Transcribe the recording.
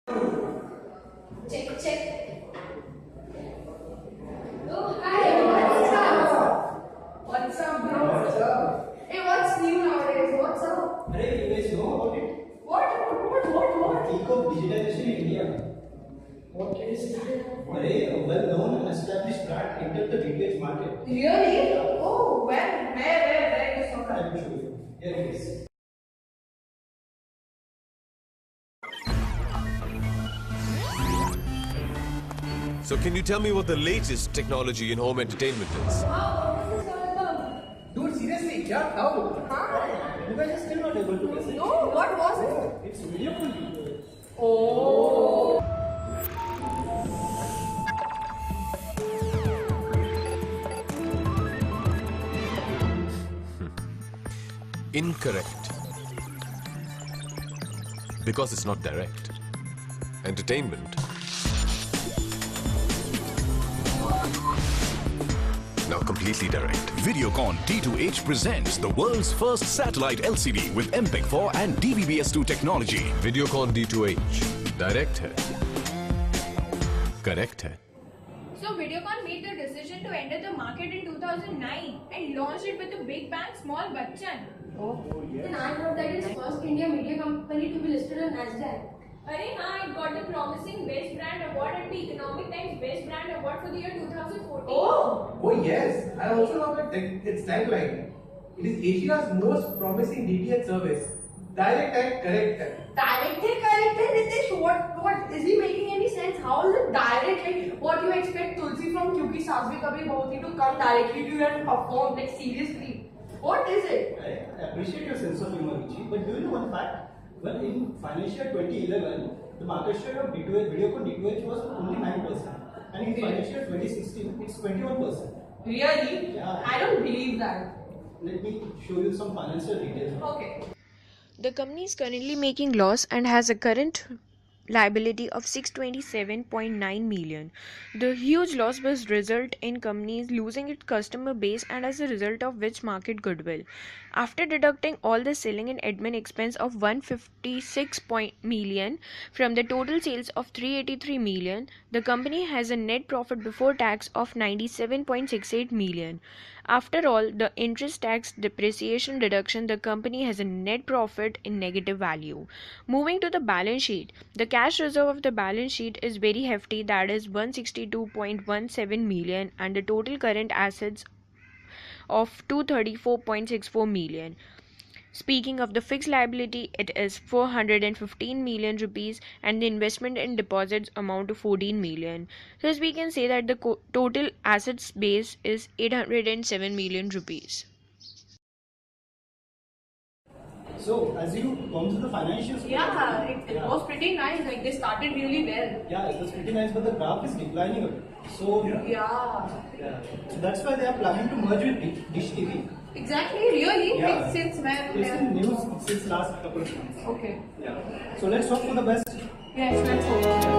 Check, check. Oh, hi. What's up? What's up, bro? What's up? Hey, what's new nowadays? What's up? Hey, you guys know about it? What? Peak of digitization in India. What is that? A well-known and established brand entered the DTH market. Really? Oh, where is I will show you. Here it is. So can you tell me what the latest technology in home entertainment is? Wow, what is this all about? Dude, seriously, yeah, how? Huh? You guys are still not able to guess it. No, what was it? It's video call. Oh. Incorrect. Because it's not direct. Entertainment. Now completely direct. Videocon D2H presents the world's first satellite LCD with MPEG-4 and DVB-S2 technology. Videocon D2H. Direct hai. Correct hai. So Videocon made the decision to enter the market in 2009 and launched it with a big bang, small Bachchan. Then I heard that it's first India media company to be listed on NASDAQ. Arey haan, it got the Promising Best Brand Award and the Economic Times Best Brand Award for the year 2014. Oh yes, I also know that its tagline. It is Asia's most promising DTH service. Direct and correct. Corrected, Nitish. What is he making any sense? How is it direct? Like, what you expect Tulsi from Kyunki Saas Bhi Kabhi Bahu Thi to come directly to you and perform? Like, seriously. What is it? I appreciate your sense of humor, Ruchi, but do you know one fact? Well, in financial year 2011, the market share of Videocon D2H was only 9%. And in financial year 2016, it's 21%. Really? Yeah. I don't believe that. Let me show you some financial details. Okay. The company is currently making loss and has a current liability of 627.9 million. The huge loss was result in companies losing its customer base and as a result of which market goodwill. After deducting all the selling and admin expense of 156 million from the total sales of 383 million, the company has a net profit before tax of 97.68 million. After all the interest, tax, depreciation deduction, the company has a net profit in negative value. Moving to the balance sheet, the cash reserve of the balance sheet is very hefty, that is 162.17 million, and the total current assets of 234.64 million. Speaking of the fixed liability, it is 415 million rupees and the investment in deposits amount to 14 million. Thus we can say that the total assets base is 807 million rupees. So, as you come to the financials, Yeah, it was pretty nice. Like, they started really well. yeah, it was pretty nice, but the graph is declining a bit. So, Yeah. so that's why they are planning to merge with Dish TV. Exactly, really? Yeah. Like, since when? It's in news since last couple of months. Okay. Yeah. So let's hope for the best. Yes, let's hope.